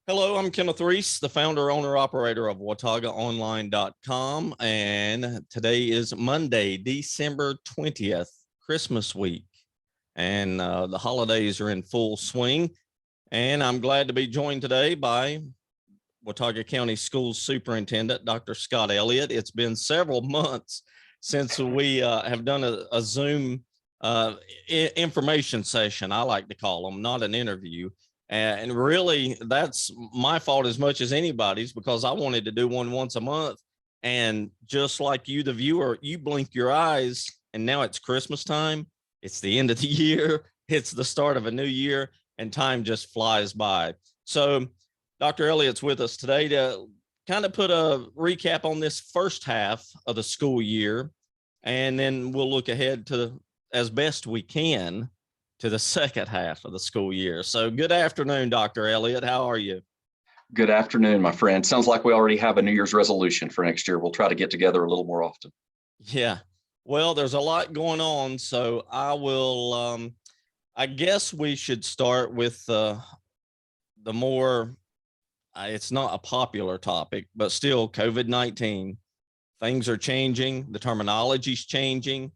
Hello, I'm Kenneth Reese, the founder, owner, operator of WataugaOnline.com. And today is Monday, December 20th, Christmas week. And the holidays are in full swing. And I'm glad to be joined today by Watauga County Schools Superintendent, Dr. Scott Elliott. It's been several months since we have done a Zoom information session, I like to call them, not an interview. And really, that's my fault as much as anybody's, because I wanted to do one once a month. And just like you, the viewer, you blink your eyes and now it's Christmas time. It's the end of the year. It's the start of a new year and time just flies by. So Dr. Elliott's with us today to kind of put a recap on this first half of the school year. And then we'll look ahead to, as best we can, to the second half of the school year. So good afternoon, Dr. Elliott. How are you? Good afternoon, my friend. Sounds like we already have a New Year's resolution for next year. We'll try to get together a little more often. Yeah. Well, there's a lot going on. So I will, I guess we should start with the more, it's not a popular topic, but still COVID-19. Things are changing. The terminology's changing.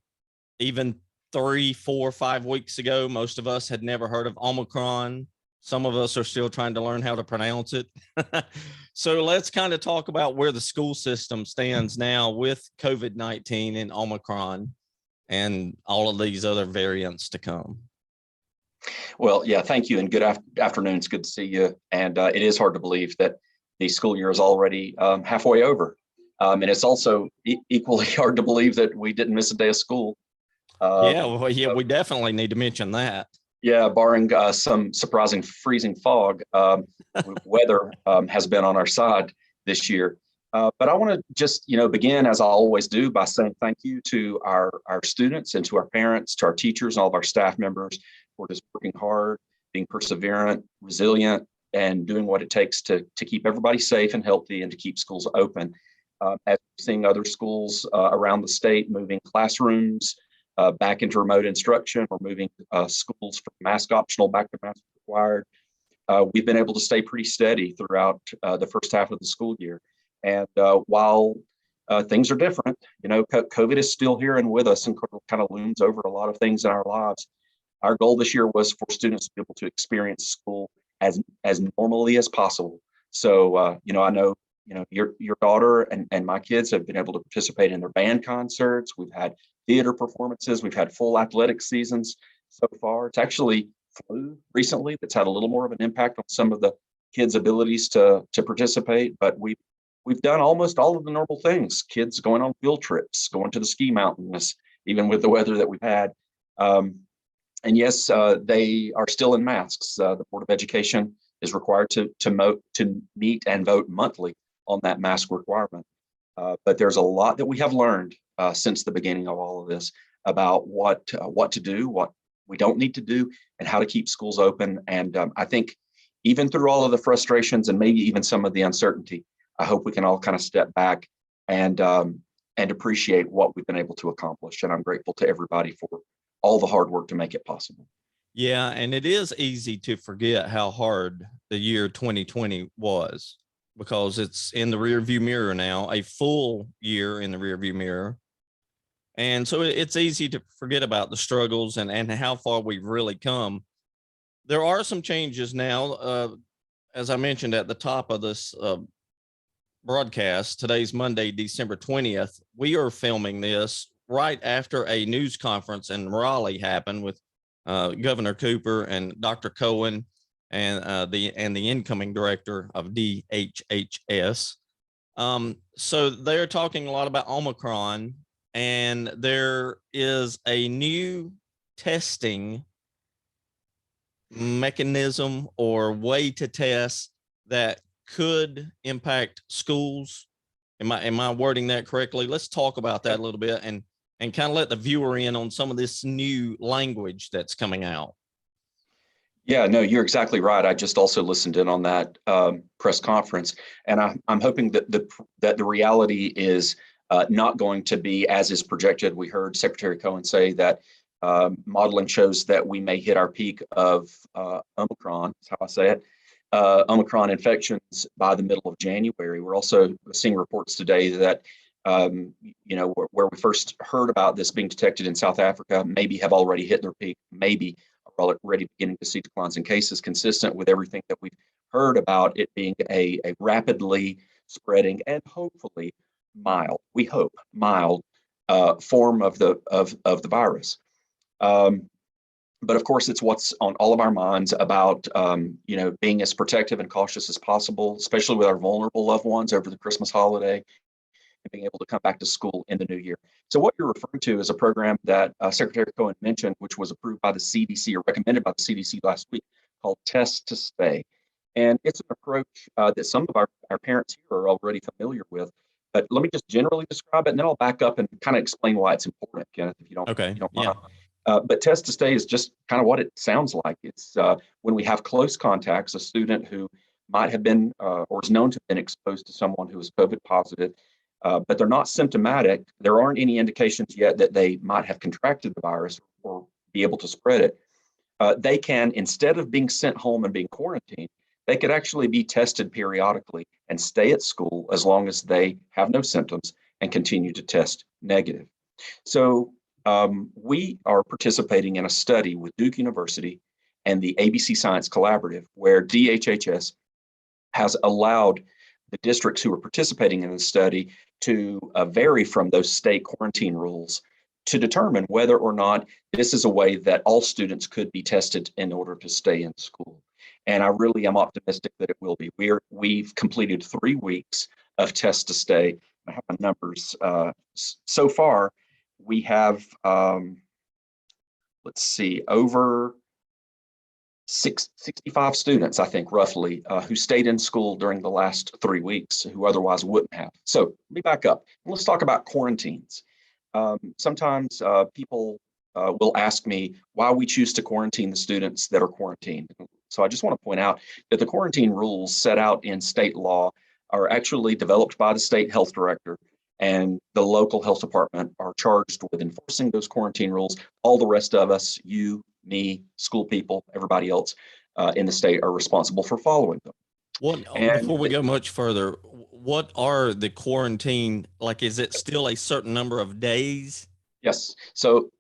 Even 3, 4, 5 weeks ago, most of us had never heard of Omicron. Some of us are still trying to learn how to pronounce it. So let's kind of talk about where the school system stands now with COVID-19 and Omicron and all of these other variants to come. Well, yeah, thank you. And good afternoon. It's good to see you. And it is hard to believe that the school year is already halfway over. And it's also equally hard to believe that we didn't miss a day of school. We definitely need to mention that. Yeah, barring some surprising freezing fog, weather has been on our side this year. But I want to just, begin, as I always do, by saying thank you to our students and to our parents, to our teachers, and all of our staff members for just working hard, being perseverant, resilient, and doing what it takes to keep everybody safe and healthy and to keep schools open. As we're seeing other schools around the state moving classrooms back into remote instruction, or moving schools from mask optional back to mask required. We've been able to stay pretty steady throughout the first half of the school year. And while things are different, COVID is still here and with us and kind of looms over a lot of things in our lives. Our goal this year was for students to be able to experience school as normally as possible. So, I know, your daughter and my kids have been able to participate in their band concerts. We've had theater performances. We've had full athletic seasons so far. It's actually flu recently that's had a little more of an impact on some of the kids' abilities to participate. But we've done almost all of the normal things. Kids going on field trips, going to the ski mountains, even with the weather that we've had. And yes, they are still in masks. The Board of Education is required to meet and vote monthly on that mask requirement. But there's a lot that we have learned since the beginning of all of this about what to do, what we don't need to do, and how to keep schools open. And I think even through all of the frustrations and maybe even some of the uncertainty, I hope we can all kind of step back and appreciate what we've been able to accomplish. And I'm grateful to everybody for all the hard work to make it possible. Yeah, and it is easy to forget how hard the year 2020 was, because it's in the rearview mirror now, a full year in the rearview mirror. And so it's easy to forget about the struggles and how far we've really come. There are some changes now. As I mentioned at the top of this broadcast, today's Monday, December 20th. We are filming this right after a news conference in Raleigh happened with Governor Cooper and Dr. Cohen and the incoming director of DHHS. So they're talking a lot about Omicron, and there is a new testing mechanism or way to test that could impact schools. Am I wording that correctly? Let's talk about that a little bit and kind of let the viewer in on some of this new language that's coming out. Yeah, no, you're exactly right. I just also listened in on that press conference, and I'm hoping that the reality is not going to be as is projected. We heard Secretary Cohen say that modeling shows that we may hit our peak of Omicron, that's how I say it, Omicron infections by the middle of January. We're also seeing reports today that, where we first heard about this being detected in South Africa, maybe have already hit their peak, maybe are already beginning to see declines in cases, consistent with everything that we've heard about it being a rapidly spreading and hopefully mild, we hope, mild form of the virus. But of course, it's what's on all of our minds about, being as protective and cautious as possible, especially with our vulnerable loved ones over the Christmas holiday and being able to come back to school in the new year. So what you're referring to is a program that Secretary Cohen mentioned, which was approved by the CDC or recommended by the CDC last week, called Test to Stay. And it's an approach that some of our parents here are already familiar with. But let me just generally describe it, and then I'll back up and kind of explain why it's important, Kenneth, if you don't, Okay. if you don't Yeah. mind. But Test to Stay is just kind of what it sounds like. It's when we have close contacts, a student who might have been or is known to have been exposed to someone who is COVID positive, but they're not symptomatic. There aren't any indications yet that they might have contracted the virus or be able to spread it. They can, instead of being sent home and being quarantined, they could actually be tested periodically and stay at school as long as they have no symptoms and continue to test negative. So we are participating in a study with Duke University and the ABC Science Collaborative, where DHHS has allowed the districts who are participating in the study to vary from those state quarantine rules to determine whether or not this is a way that all students could be tested in order to stay in school. And I really am optimistic that it will be. We've completed 3 weeks of Test to Stay. I have my numbers. So far, we have, over 65 students, I think, roughly, who stayed in school during the last 3 weeks who otherwise wouldn't have. So let me back up. Let's talk about quarantines. Sometimes people will ask me why we choose to quarantine the students that are quarantined. So I just want to point out that the quarantine rules set out in state law are actually developed by the state health director, and the local health department are charged with enforcing those quarantine rules. All the rest of us, you, me, school people, everybody else in the state are responsible for following them. Before we go much further, what are the quarantine, like, is it still a certain number of days? Yes. So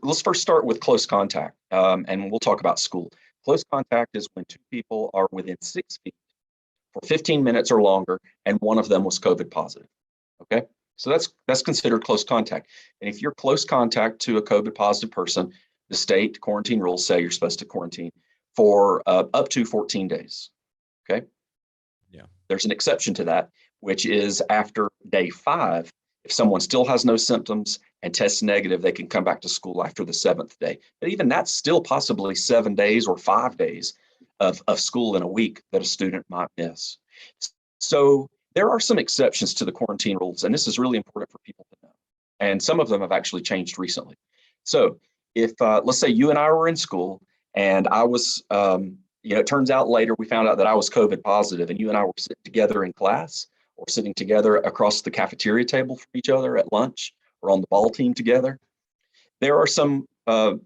let's first start with close contact, and we'll talk about school. Close contact is when 2 people are within 6 feet for 15 minutes or longer, and one of them was COVID positive. Okay. So that's considered close contact. And if you're close contact to a COVID positive person, the state quarantine rules say you're supposed to quarantine for up to 14 days. Okay. Yeah. There's an exception to that, which is after day 5, if someone still has no symptoms and tests negative, they can come back to school after the 7th day. But even that's still possibly 7 days or 5 days of school in a week that a student might miss. So there are some exceptions to the quarantine rules, and this is really important for people to know. And some of them have actually changed recently. So if, let's say you and I were in school and I was, it turns out later we found out that I was COVID positive, and you and I were sitting together in class or sitting together across the cafeteria table from each other at lunch or on the ball team together. There are some, I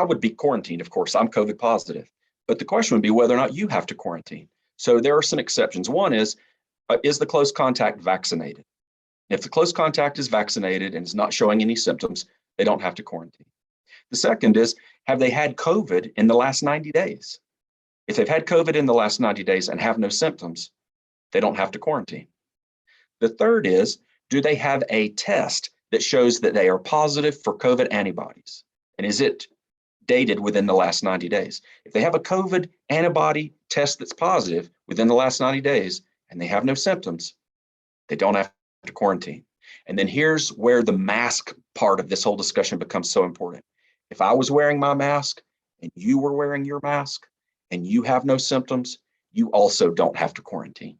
would be quarantined, of course, I'm COVID positive, but the question would be whether or not you have to quarantine. So there are some exceptions. One is the close contact vaccinated? If the close contact is vaccinated and is not showing any symptoms, they don't have to quarantine. The second is, have they had COVID in the last 90 days? If they've had COVID in the last 90 days and have no symptoms, they don't have to quarantine. The third is, do they have a test that shows that they are positive for COVID antibodies? And is it dated within the last 90 days? If they have a COVID antibody test that's positive within the last 90 days and they have no symptoms, they don't have to quarantine. And then here's where the mask part of this whole discussion becomes so important. If I was wearing my mask and you were wearing your mask and you have no symptoms, you also don't have to quarantine.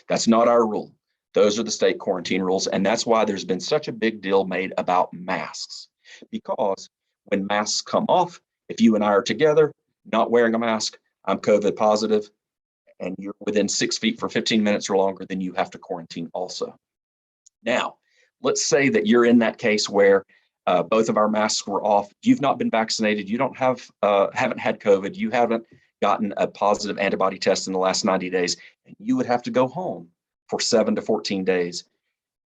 That's not our rule. Those are the state quarantine rules. And that's why there's been such a big deal made about masks. Because when masks come off, if you and I are together, not wearing a mask, I'm COVID positive, and you're within 6 feet for 15 minutes or longer, then you have to quarantine also. Now, let's say that you're in that case where both of our masks were off. You've not been vaccinated. You don't have, haven't had COVID. You haven't gotten a positive antibody test in the last 90 days, and you would have to go home for 7 to 14 days.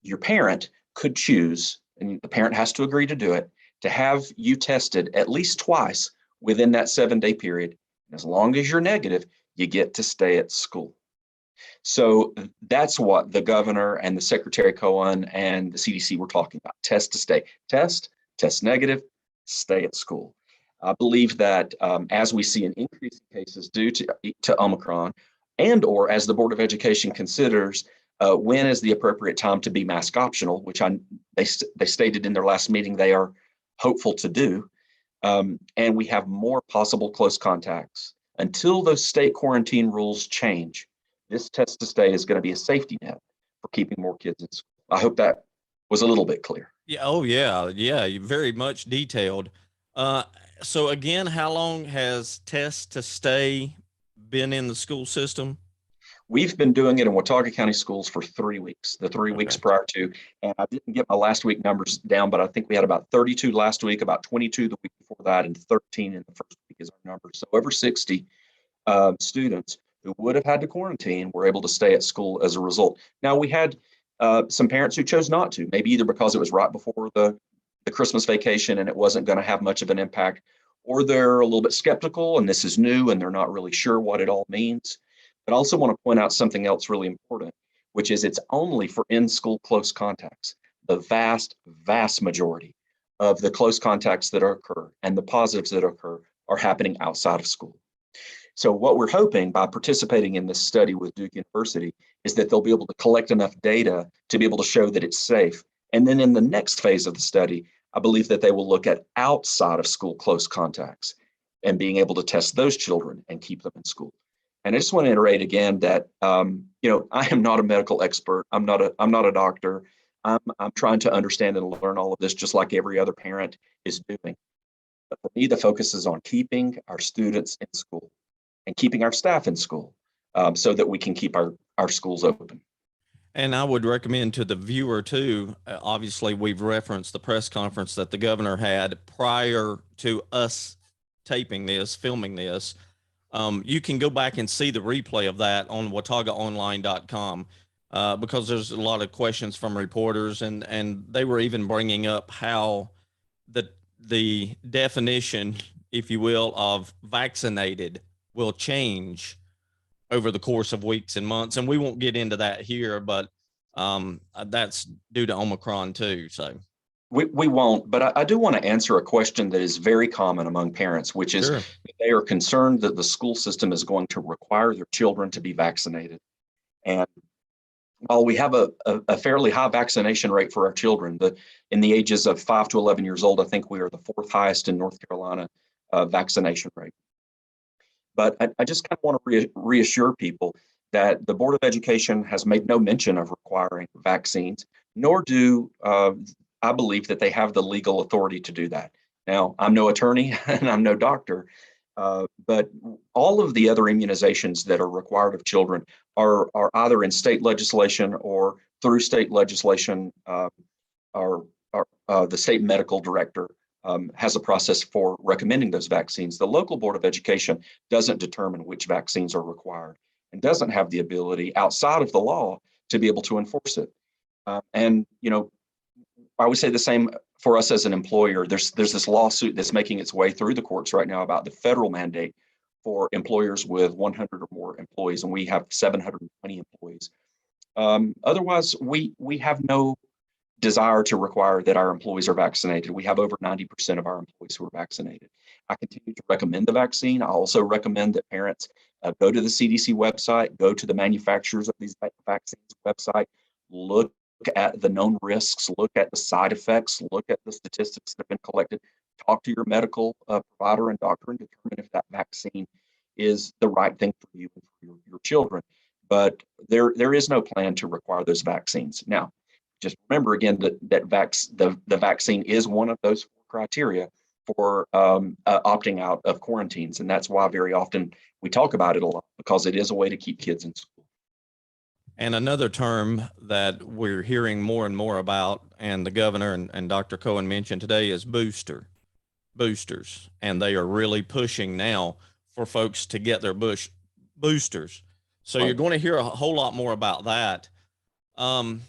Your parent could choose, and the parent has to agree to do it, to have you tested at least twice within that 7-day period. As long as you're negative, you get to stay at school. So that's what the governor and the Secretary Cohen and the CDC were talking about. Test to stay. Test negative, stay at school. I believe that as we see an increase in cases due to Omicron, and or as the Board of Education considers when is the appropriate time to be mask optional, which they stated in their last meeting they are hopeful to do, and we have more possible close contacts. Until those state quarantine rules change, this test to stay is going to be a safety net for keeping more kids in school. I hope that was a little bit clear. Yeah. Oh, yeah. Yeah. Very much detailed. So again, how long has test to stay been in the school system? We've been doing it in Watauga County schools for 3 weeks, the 3 weeks prior to, and I didn't get my last week numbers down, but I think we had about 32 last week, about 22 the week before that, and 13 in the first week is our number. So over 60 students who would have had to quarantine were able to stay at school as a result. Now, we had some parents who chose not to, maybe either because it was right before the Christmas vacation and it wasn't going to have much of an impact, or they're a little bit skeptical and this is new and they're not really sure what it all means. But I also want to point out something else really important, which is it's only for in-school close contacts. The vast, vast majority of the close contacts that occur and the positives that occur are happening outside of school. So what we're hoping by participating in this study with Duke University is that they'll be able to collect enough data to be able to show that it's safe. And then in the next phase of the study, I believe that they will look at outside of school close contacts and being able to test those children and keep them in school. And I just want to iterate again that I am not a medical expert. I'm not a doctor. I'm trying to understand and learn all of this just like every other parent is doing. But for me, the focus is on keeping our students in school and keeping our staff in school so that we can keep our schools open. And I would recommend to the viewer too, obviously we've referenced the press conference that the governor had prior to us filming this. You can go back and see the replay of that on WataugaOnline.com because there's a lot of questions from reporters and they were even bringing up how the definition, if you will, of vaccinated will change over the course of weeks and months. And we won't get into that here, but that's due to Omicron too. So we won't, but I do want to answer a question that is very common among parents, which is they are concerned that the school system is going to require their children to be vaccinated. And while we have a fairly high vaccination rate for our children, in the ages of 5 to 11 years old, I think we are the 4th highest in North Carolina vaccination rate. But I just kind of want to reassure people that the Board of Education has made no mention of requiring vaccines, nor do I believe that they have the legal authority to do that. Now, I'm no attorney and I'm no doctor, but all of the other immunizations that are required of children are either in state legislation or through state legislation, the state medical director has a process for recommending those vaccines. The local Board of Education doesn't determine which vaccines are required and doesn't have the ability outside of the law to be able to enforce it. I would say the same for us as an employer. There's this lawsuit that's making its way through the courts right now about the federal mandate for employers with 100 or more employees, and we have 720 employees. Otherwise, we have no desire to require that our employees are vaccinated. We have over 90% of our employees who are vaccinated. I continue to recommend the vaccine. I also recommend that parents go to the CDC website, go to the manufacturers of these vaccines website, look at the known risks, look at the side effects, look at the statistics that have been collected, talk to your medical provider and doctor and determine if that vaccine is the right thing for you and for your children. But there is no plan to require those vaccines. Now, just remember again that the vaccine is one of those 4 criteria for opting out of quarantines. And that's why very often we talk about it a lot, because it is a way to keep kids in school. And another term that we're hearing more and more about, and the governor and Dr. Cohen mentioned today, is boosters. And they are really pushing now for folks to get their boosters. So you're Right. going to hear a whole lot more about that. Um,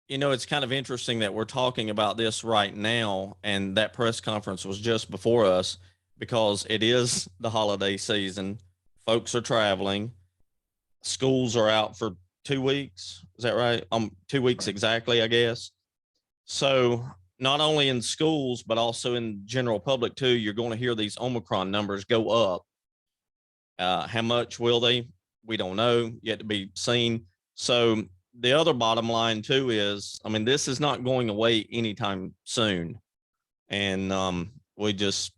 it's kind of interesting that we're talking about this right now, and that press conference was just before us because it is the holiday season. Folks are traveling. Schools are out for 2 weeks. Is that right? 2 weeks Right. exactly, I guess. So not only in schools, but also in general public too, you're going to hear these Omicron numbers go up. How much will they? We don't know, yet to be seen. So the other bottom line too is, I mean, this is not going away anytime soon. And we just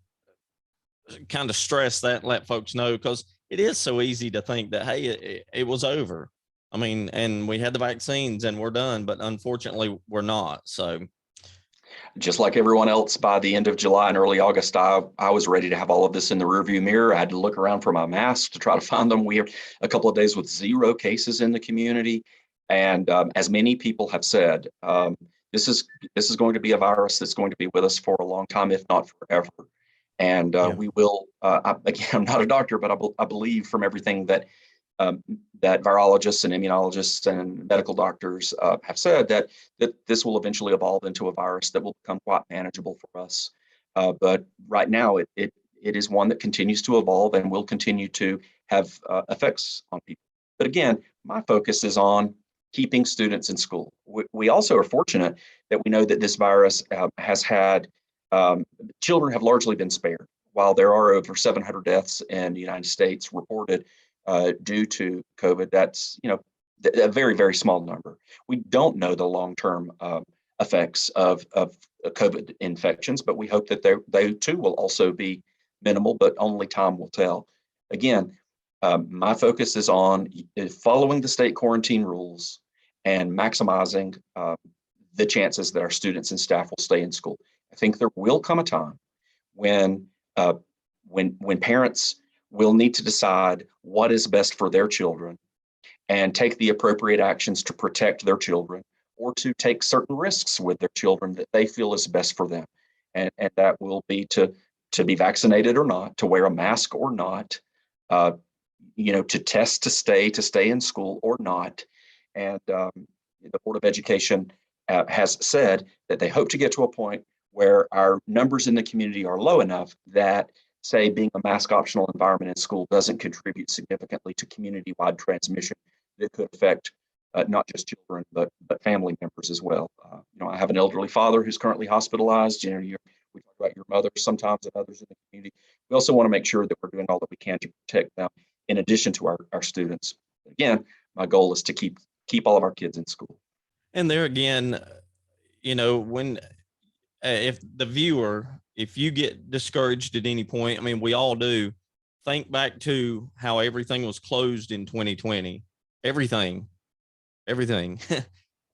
kind of stress that, let folks know, because it is so easy to think that, hey, it was over. I mean, and we had the vaccines and we're done, but unfortunately we're not. So Just like everyone else, by the end of July and early August, I was ready to have all of this in the rearview mirror. I had to look around for my mask to try to find them. We are a couple of days with 0 cases in the community, and as many people have said, this is going to be a virus that's going to be with us for a long time, if not forever. And yeah, we will. Again, I'm not a doctor, but I believe from everything that virologists and immunologists and medical doctors have said that this will eventually evolve into a virus that will become quite manageable for us. But right now, it is one that continues to evolve and will continue to have effects on people. But again, my focus is on keeping students in school. We also are fortunate that we know that this virus has had children have largely been spared. While there are over 700 deaths in the United States reported due to COVID, that's a very, very small number. We don't know the long-term effects of COVID infections, but we hope that they too will also be minimal, but only time will tell. Again, my focus is on following the state quarantine rules and maximizing the chances that our students and staff will stay in school. I think there will come a time when when parents will need to decide what is best for their children and take the appropriate actions to protect their children, or to take certain risks with their children that they feel is best for them. And that will be to be vaccinated or not, to wear a mask or not, uh, to test to stay in school or not. And the Board of Education has said that they hope to get to a point where our numbers in the community are low enough that, say, being a mask optional environment in school doesn't contribute significantly to community-wide transmission that could affect not just children, but family members as well. I have an elderly father who's currently hospitalized. We talk about your mother sometimes and others in the community. We also want to make sure that we're doing all that we can to protect them in addition to our students. Again, my goal is to keep all of our kids in school. and there again, when if the viewer, if you get discouraged at any point, I mean, we all do, think back to how everything was closed in 2020, everything.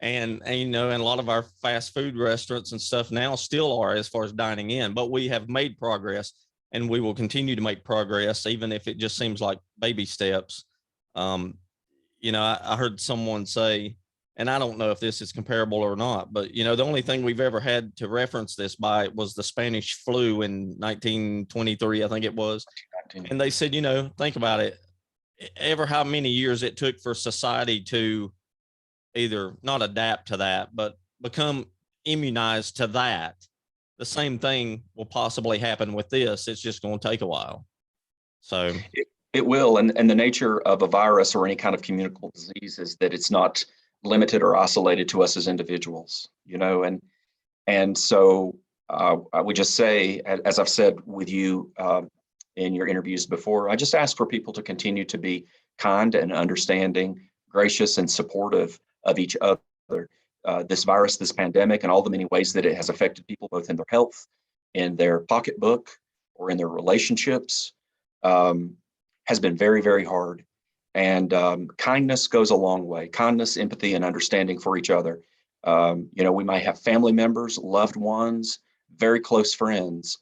And and a lot of our fast food restaurants and stuff now still are, as far as dining in, but we have made progress and we will continue to make progress, even if it just seems like baby steps. um, I heard someone say, and I don't know if this is comparable or not, but the only thing we've ever had to reference this by was the Spanish flu in 1923, I think it was. And they said, think about it, ever how many years it took for society to either not adapt to that, but become immunized to that. The same thing will possibly happen with this. It's just going to take a while. So It will, and the nature of a virus or any kind of communicable disease is that it's not limited or isolated to us as individuals, and so I would just say, as I've said with you in your interviews before, I just ask for people to continue to be kind and understanding, gracious and supportive of each other. This virus, this pandemic, and all the many ways that it has affected people, both in their health, in their pocketbook, or in their relationships, has been very, very hard. And kindness goes a long way. Kindness, empathy, and understanding for each other. We might have family members, loved ones, very close friends,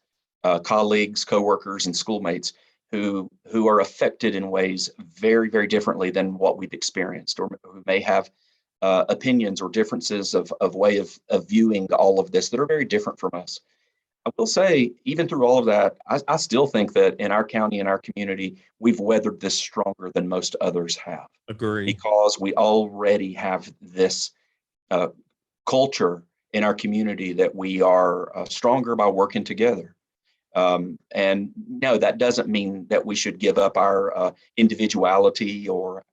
colleagues, coworkers, and schoolmates who are affected in ways very, very differently than what we've experienced, or who may have opinions or differences of way of viewing all of this that are very different from us. I will say, even through all of that, I still think that in our county and our community, we've weathered this stronger than most others have Agree. because we already have this uh, culture in our community that we are stronger by working together. And no, that doesn't mean that we should give up our individuality or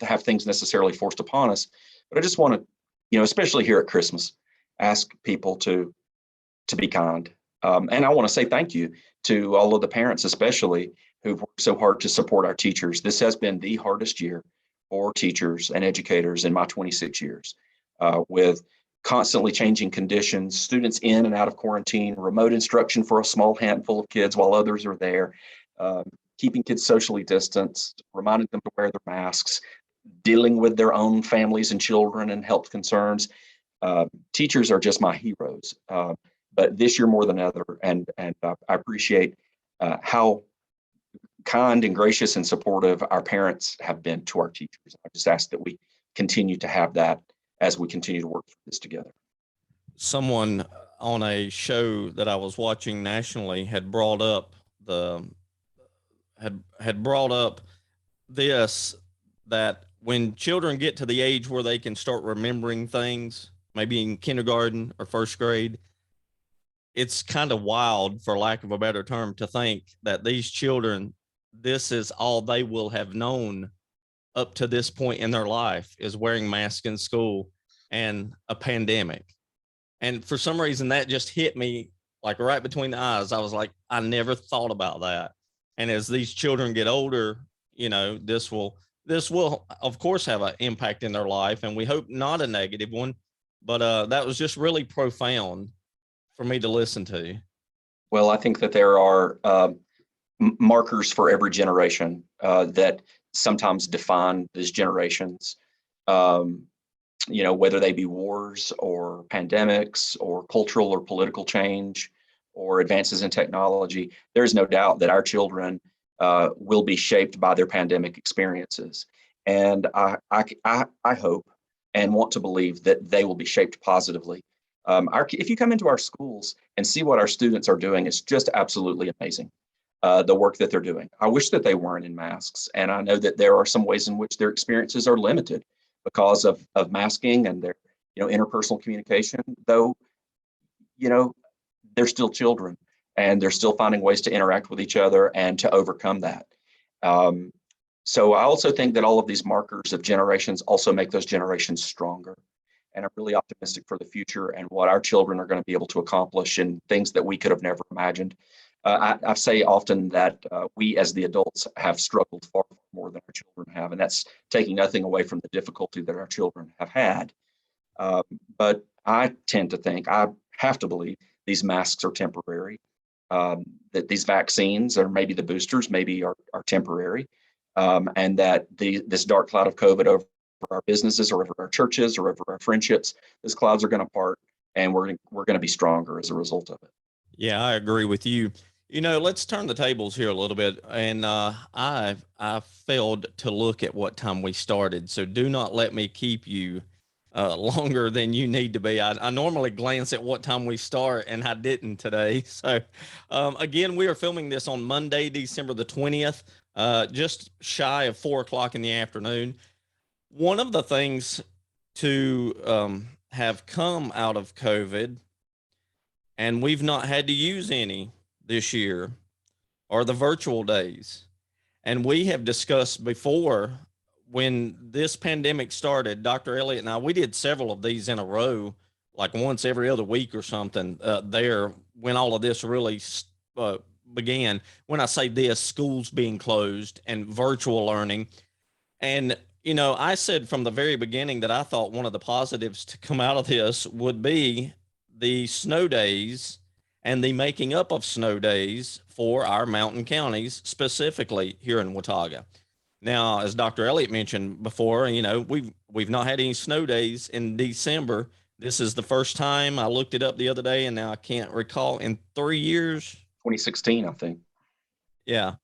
have things necessarily forced upon us. But I just want to, especially here at Christmas, ask people to be kind. And I want to say thank you to all of the parents, especially who've worked so hard to support our teachers. This has been the hardest year for teachers and educators in my 26 years, with constantly changing conditions, students in and out of quarantine, remote instruction for a small handful of kids while others are there, keeping kids socially distanced, reminding them to wear their masks, dealing with their own families and children and health concerns. Teachers are just my heroes. But this year more than ever, and I appreciate how kind and gracious and supportive our parents have been to our teachers. I just ask that we continue to have that as we continue to work through this together. Someone on a show that I was watching nationally had brought up this, that when children get to the age where they can start remembering things, maybe in kindergarten or first grade, it's kind of wild, for lack of a better term, to think that these children, this is all they will have known up to this point in their life, is wearing masks in school and a pandemic. And for some reason that just hit me like right between the eyes. I was like, I never thought about that. And as these children get older, this will of course have an impact in their life, and we hope not a negative one. But that was just really profound for me to listen to. Well, I think that there are markers for every generation that sometimes define these generations, whether they be wars or pandemics or cultural or political change or advances in technology. There's no doubt that our children will be shaped by their pandemic experiences. And I hope and want to believe that they will be shaped positively. If you come into our schools and see what our students are doing, it's just absolutely amazing. The work that they're doing. I wish that they weren't in masks. And I know that there are some ways in which their experiences are limited because of masking and their, interpersonal communication, though, they're still children and they're still finding ways to interact with each other and to overcome that. So I also think that all of these markers of generations also make those generations stronger. And I'm really optimistic for the future and what our children are going to be able to accomplish and things that we could have never imagined. I say often that we as the adults have struggled far more than our children have, and that's taking nothing away from the difficulty that our children have had. But I tend to think, I have to believe, these masks are temporary, that these vaccines or maybe the boosters maybe are temporary, and that this dark cloud of COVID over our businesses or over our churches or over our friendships, those clouds are going to part, and we're going to be stronger as a result of it. Yeah, I agree with you. Let's turn the tables here a little bit. And I failed to look at what time we started, so do not let me keep you longer than you need to be. I normally glance at what time we start, and I didn't today. So again, we are filming this on Monday, December the 20th, just shy of 4 o'clock in the afternoon. One of the things to have come out of COVID, and we've not had to use any this year, are the virtual days. And we have discussed before, when this pandemic started, Dr. Elliott and I, we did several of these in a row, like once every other week or something, there when all of this really began. When I say this, schools being closed and virtual learning. And I said from the very beginning that I thought one of the positives to come out of this would be the snow days and the making up of snow days for our mountain counties, specifically here in Watauga. Now, as Dr. Elliott mentioned before, we've not had any snow days in December. This is the first time. I looked it up the other day, and now I can't recall, in 3 years. 2016, I think. Yeah.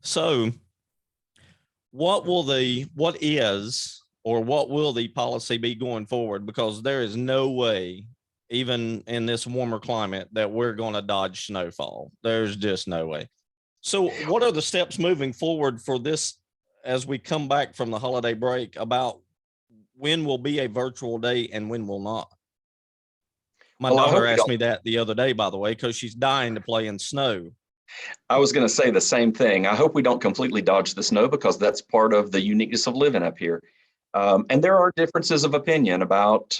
So what will the policy be going forward? Because there is no way even in this warmer climate, that we're going to dodge snowfall. There's just no way. So what are the steps moving forward for this as we come back from the holiday break about when will be a virtual day and when will not? My Well, I hope daughter we asked don't. me that the other day, by the way, because she's dying to play in snow. I was going to say the same thing. I hope we don't completely dodge the snow because that's part of the uniqueness of living up here. And there are differences of opinion about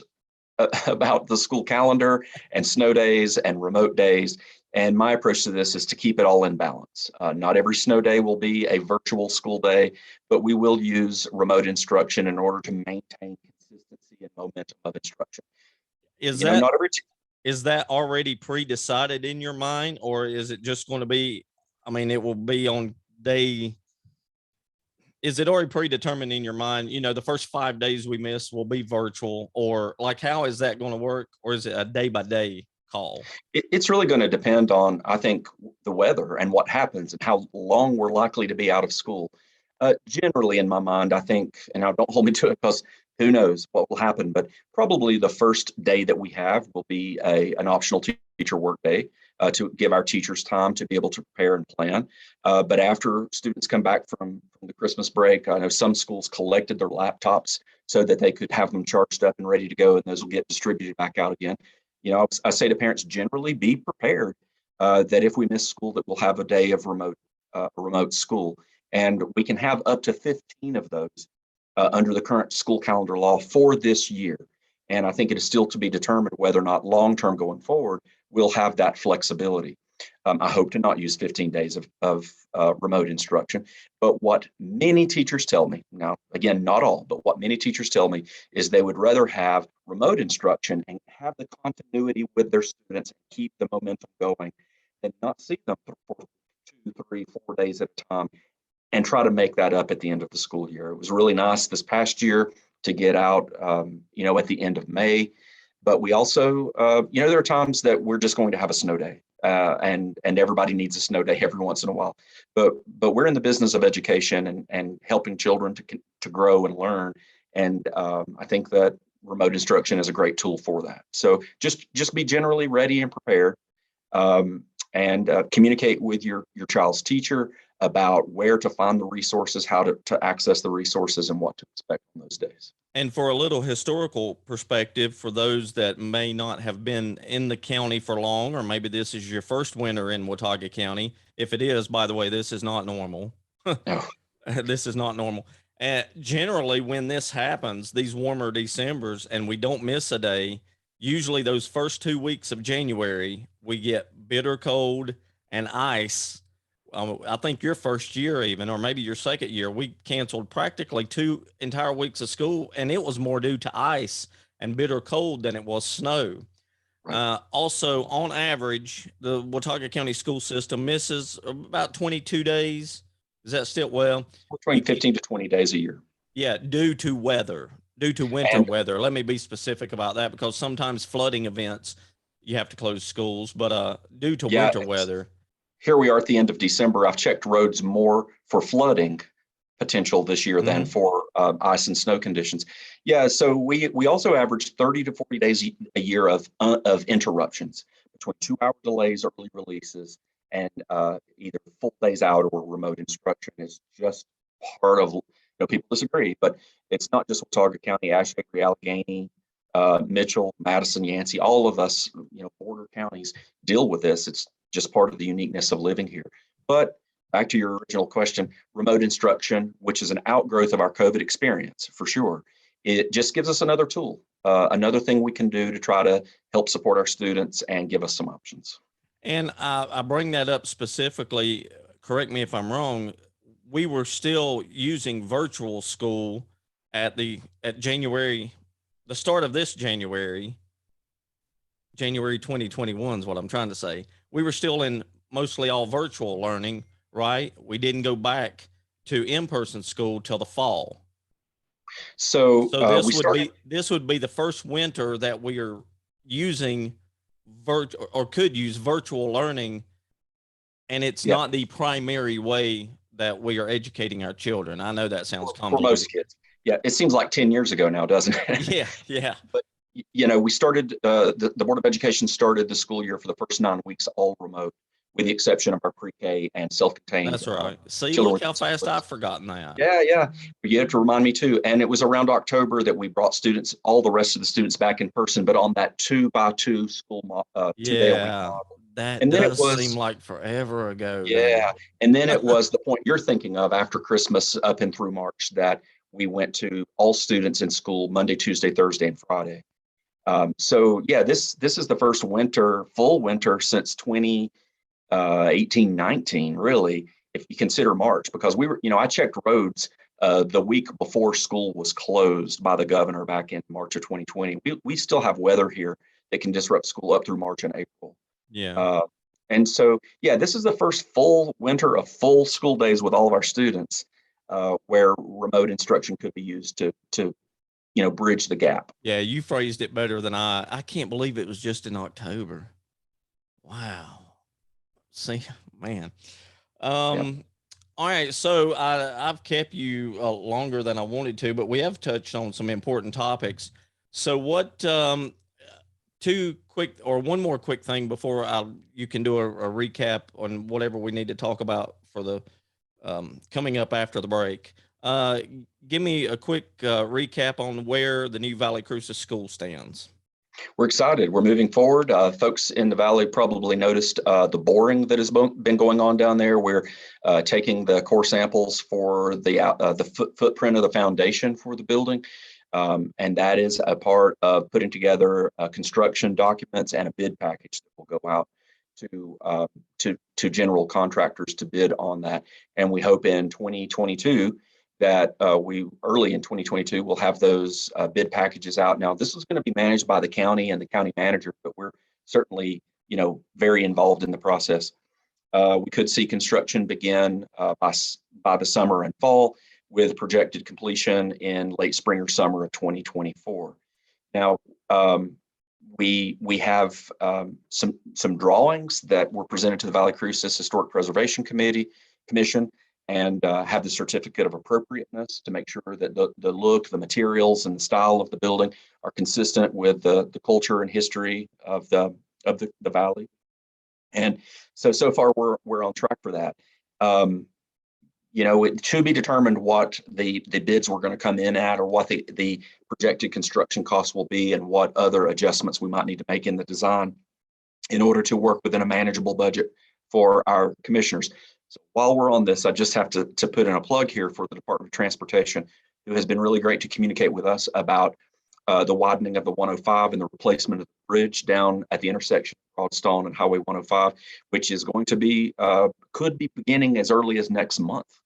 about the school calendar and snow days and remote days. And my approach to this is to keep it all in balance. Not every snow day will be a virtual school day, but we will use remote instruction in order to maintain consistency and momentum of instruction. Is You know, that not every is that already pre-decided in your mind, or is it just going to be, I mean, it will be on day, is it already predetermined in your mind, the first 5 days we miss will be virtual, or like, how is that going to work? Or is it a day by day call? it's really going to depend on, I think, the weather and what happens and how long we're likely to be out of school. Generally, in my mind, I think, and now don't hold me to it because who knows what will happen, but probably the first day that we have will be an optional teacher work day to give our teachers time to be able to prepare and plan. But after students come back from the Christmas break, I know some schools collected their laptops so that they could have them charged up and ready to go, and those will get distributed back out again. I say to parents, generally be prepared that if we miss school, that we'll have a day of remote school, and we can have up to 15 of those under the current school calendar law for this year. And I think it is still to be determined whether or not long-term going forward, we'll have that flexibility. I hope to not use 15 days of remote instruction, but what many teachers tell me, now again, not all, but what many teachers tell me is they would rather have remote instruction and have the continuity with their students and keep the momentum going than not see them for 2, 3, 4 days at a time and try to make that up at the end of the school year. It was really nice this past year to get out, at the end of May. But we also, there are times that we're just going to have a snow day, and everybody needs a snow day every once in a while. But we're in the business of education and helping children to grow and learn. And I think that remote instruction is a great tool for that. So just be generally ready and prepared, and communicate with your child's teacher about where to find the resources, how to access the resources, and what to expect on those days. And for a little historical perspective, for those that may not have been in the county for long, or maybe this is your first winter in Watauga County. If it is, by the way, this is not normal. Oh, This is not normal. And generally, when this happens, these warmer Decembers, and we don't miss a day, usually those first 2 weeks of January, we get bitter cold and ice. I think your first year, even, or maybe your second year, we canceled practically 2 entire weeks of school, and it was more due to ice and bitter cold than it was snow. right. Also, on average, the Watauga County school system misses about 22 days. Is that still, well, Between 15 to 20 days a year. yeah, due to weather, due to winter And weather. Let me be specific about that, because sometimes flooding events, you have to close schools, but due to yeah, winter weather. here we are at the end of December. I've checked roads more for flooding potential this year than Mhm. for ice and snow conditions. Yeah, so we also average 30 to 40 days a year of interruptions between 2-hour delays, early releases, and either full days out or remote instruction is just part of. People disagree, but it's not just Watauga County, Ashby, Allegheny, Mitchell, Madison, Yancey. All of us, border counties deal with this. It's just part of the uniqueness of living here. But back to your original question, remote instruction, which is an outgrowth of our COVID experience for sure, it just gives us another tool, another thing we can do to try to help support our students and give us some options. And I bring that up specifically, correct me if I'm wrong, we were still using virtual school at January, the start of this January 2021 is what I'm trying to say. We were still in mostly all virtual learning, right? We didn't go back to in-person school till the fall. So So we started. this would be the first winter that we are using or could use virtual learning, and it's Yeah, not the primary way that we are educating our children. I know that sounds for most convoluted. kids. Yeah, it seems like 10 years ago now, doesn't it? Yeah, yeah. But we started, the Board of Education started the school year for the first 9 weeks all remote, with the exception of our pre-K and self-contained. That's right. See, children look with how fast disabilities. I've forgotten that. Yeah. You have to remind me too. And it was around October that we brought all the rest of the students back in person, but on that 2x2 school, 2-day-a-week Yeah, model. that And then it does seem was, like forever ago yeah. now. And then it was the point you're thinking of after Christmas up and through March that we went to all students in school Monday, Tuesday, Thursday, and Friday. So yeah, this is the first full winter since 2018, 19, really, if you consider March, because I checked roads the week before school was closed by the governor back in March of 2020. We still have weather here that can disrupt school up through March and April. Yeah. And so, yeah, this is the first full winter of full school days with all of our students, where remote instruction could be used to bridge the gap. Yeah, you phrased it better than I can't believe it was just in October. Wow. See, man. All right, so I've kept you longer than I wanted to, but we have touched on some important topics. So what one more quick thing before you can do a recap on whatever we need to talk about for the coming up after the break. Give me a quick recap on where the new Valley Crucis School stands. We're excited. We're moving forward. Folks in the Valley probably noticed the boring that has been going on down there. We're taking the core samples for the footprint of the foundation for the building. And that is a part of putting together construction documents and a bid package that will go out to general contractors to bid on that. And we hope in 2022 that early in 2022, we'll have those bid packages out. Now, this is going to be managed by the county and the county manager, but we're certainly, very involved in the process. We could see construction begin by the summer and fall, with projected completion in late spring or summer of 2024. Now, we have some drawings that were presented to the Valley Crucis Historic Preservation Commission, and have the certificate of appropriateness to make sure that the look, the materials, and the style of the building are consistent with the culture and history of the valley. And so far we're on track for that. It should be determined what the bids were going to come in at, or what the projected construction costs will be, and what other adjustments we might need to make in the design in order to work within a manageable budget for our commissioners. So while we're on this, I just have to put in a plug here for the Department of Transportation, who has been really great to communicate with us about the widening of the 105 and the replacement of the bridge down at the intersection of Broadstone and Highway 105, which is going to be, could be beginning as early as next month,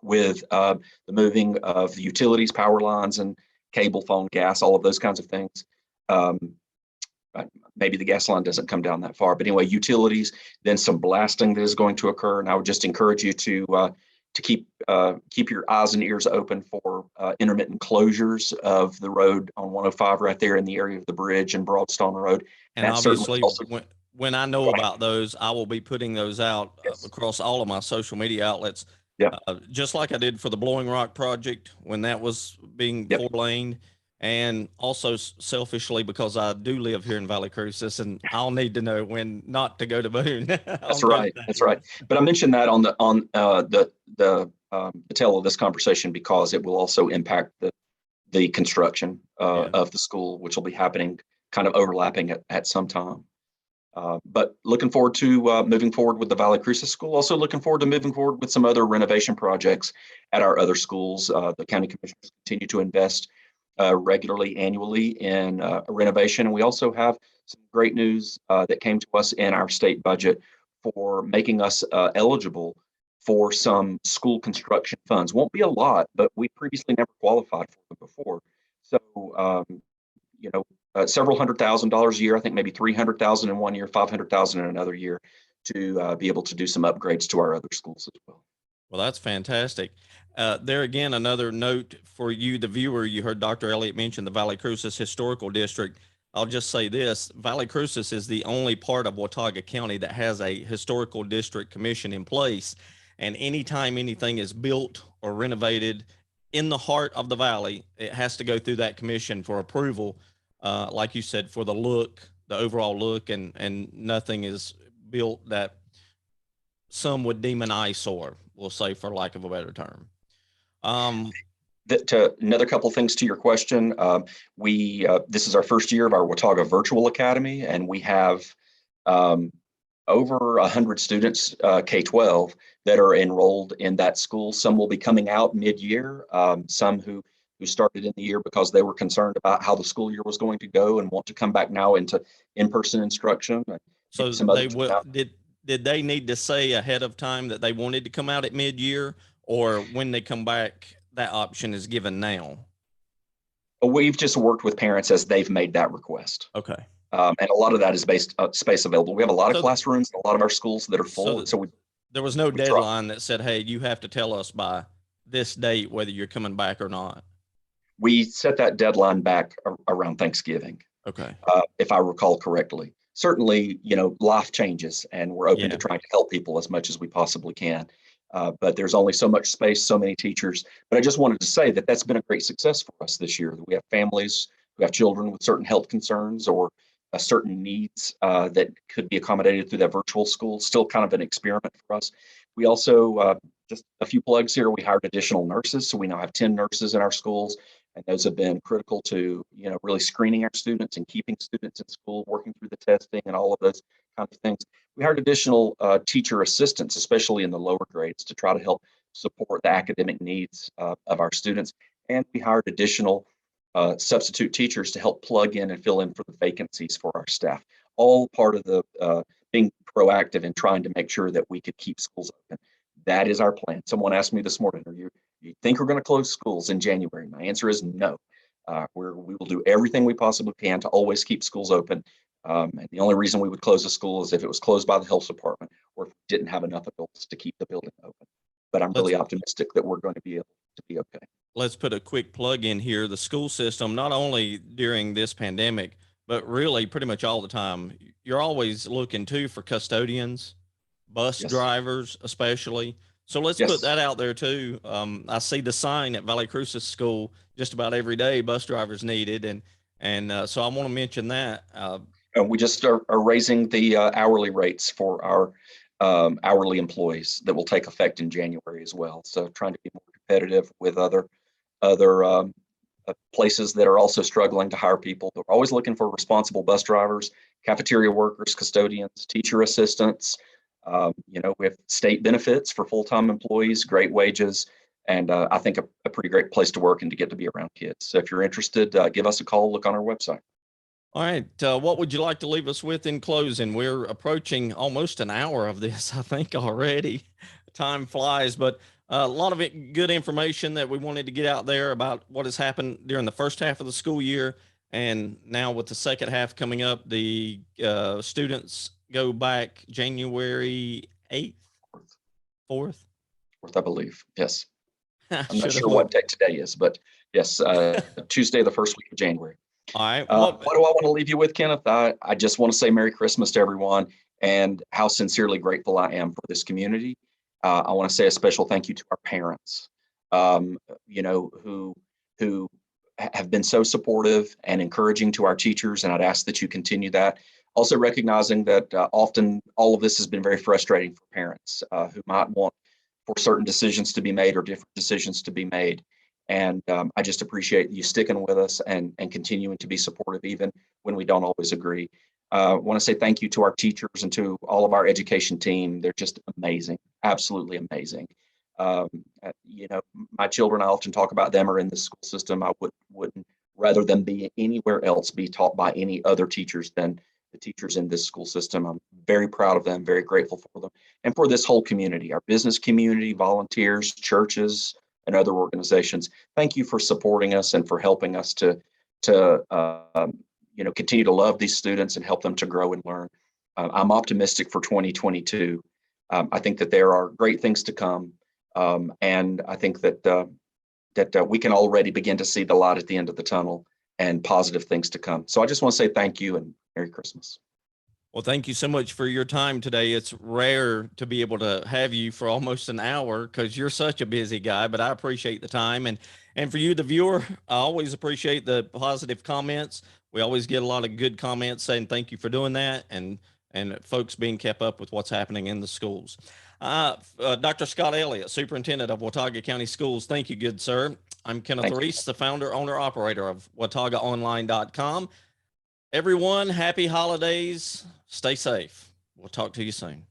with the moving of the utilities, power lines, and cable, phone, gas, all of those kinds of things. Maybe the gas line doesn't come down that far, but anyway, utilities, then some blasting that is going to occur. And I would just encourage you to keep your eyes and ears open for intermittent closures of the road on 105 right there in the area of the bridge and Broadstone Road. And obviously, when I know about those, I will be putting those out across all of my social media outlets. Yeah. Just like I did for the Blowing Rock project when that was being four-laned. And also selfishly, because I do live here in Valley Crucis, and I'll need to know when not to go to Boone. That's right. That's right. But I mentioned that on the tail of this conversation, because it will also impact the construction of the school, which will be happening kind of overlapping at some time. But looking forward to moving forward with the Valley Crucis School. Also looking forward to moving forward with some other renovation projects at our other schools. The county commissioners continue to invest regularly, annually, in renovation. And we also have some great news that came to us in our state budget for making us eligible for some school construction funds. Won't be a lot, but we previously never qualified for them before. So, several $100,000 a year, I think maybe 300,000 in one year, 500,000 in another year, to be able to do some upgrades to our other schools as well. Well, that's fantastic. There again, another note for you, the viewer. You heard Dr. Elliott mention the Valley Crucis Historical District. I'll just say this: Valley Crucis is the only part of Watauga County that has a historical district commission in place. And anytime anything is built or renovated in the heart of the valley, it has to go through that commission for approval like you said, for the look, the overall look, and nothing is built that some would deem an eyesore, we'll say, for lack of a better term. Another couple things to your question. This is our first year of our Watauga Virtual Academy, and we have over 100 students, K-12, that are enrolled in that school. Some will be coming out mid-year. Some who started in the year because they were concerned about how the school year was going to go and want to come back now into in-person instruction. So did they need to say ahead of time that they wanted to come out at mid-year, or when they come back, that option is given now? We've just worked with parents as they've made that request. Okay. And a lot of that is based space available. We have a lot of classrooms in a lot of our schools that are full. So there was no deadline that said, hey, you have to tell us by this date whether you're coming back or not. We set that deadline back around Thanksgiving. Okay. If I recall correctly. Certainly, life changes, and we're open to trying to help people as much as we possibly can. But there's only so much space, so many teachers. But I just wanted to say that that's been a great success for us this year. We have families who have children with certain health concerns or certain needs that could be accommodated through that virtual school. Still kind of an experiment for us. We also, just a few plugs here, we hired additional nurses. So we now have 10 nurses in our schools. And those have been critical to, really screening our students and keeping students in school, working through the testing and all of those kinds of things. We hired additional teacher assistants, especially in the lower grades, to try to help support the academic needs of our students. And we hired additional substitute teachers to help plug in and fill in for the vacancies for our staff. All part of the being proactive and trying to make sure that we could keep schools open. That is our plan. Someone asked me this morning, you think we're going to close schools in January? My answer is no. We will do everything we possibly can to always keep schools open. And the only reason we would close a school is if it was closed by the health department or if we didn't have enough adults to keep the building open. But I'm really optimistic that we're going to be able to be okay. Let's put a quick plug in here. The school system, not only during this pandemic, but really pretty much all the time, you're always looking too for custodians, bus drivers, especially. So let's put that out there too. I see the sign at Valley Crucis School just about every day, bus drivers needed. And so I want to mention that. And we just are raising the hourly rates for our hourly employees that will take effect in January as well. So trying to be more competitive with other places that are also struggling to hire people. They're always looking for responsible bus drivers, cafeteria workers, custodians, teacher assistants. We have state benefits for full-time employees, great wages, and I think a pretty great place to work and to get to be around kids. So if you're interested, give us a call, look on our website. All right. What would you like to leave us with in closing? We're approaching almost an hour of this, I think, already. Time flies, but a lot of good information that we wanted to get out there about what has happened during the first half of the school year. And now with the second half coming up, the students go back January 8th, 4th, I believe. Yes. I'm not sure what day today is, but yes, Tuesday, the first week of January. All right. What do I want to leave you with, Kenneth? I just want to say Merry Christmas to everyone and how sincerely grateful I am for this community. I want to say a special thank you to our parents, who have been so supportive and encouraging to our teachers. And I'd ask that you continue that. Also recognizing that often all of this has been very frustrating for parents who might want for certain decisions to be made or different decisions to be made. And I just appreciate you sticking with us and continuing to be supportive even when we don't always agree. I want to say thank you to our teachers and to all of our education team. They're just amazing, absolutely amazing. My children, I often talk about them, are in the school system. I wouldn't rather than be anywhere else be taught by any other teachers than the teachers in this school system. I'm very proud of them, very grateful for them, and for this whole community, our business community, volunteers, churches, and other organizations. Thank you for supporting us and for helping us to continue to love these students and help them to grow and learn. I'm optimistic for 2022. I think that there are great things to come, and I think that we can already begin to see the light at the end of the tunnel and positive things to come. So I just want to say thank you and Merry Christmas. Well, thank you so much for your time today. It's rare to be able to have you for almost an hour because you're such a busy guy, but I appreciate the time. And for you, the viewer, I always appreciate the positive comments. We always get a lot of good comments saying thank you for doing that, and folks being kept up with what's happening in the schools. Dr. Scott Elliott, Superintendent of Watauga County Schools. Thank you, good sir. I'm Kenneth Thank you. Reese, the founder, owner, operator of WataugaOnline.com. Everyone, happy holidays. Stay safe. We'll talk to you soon.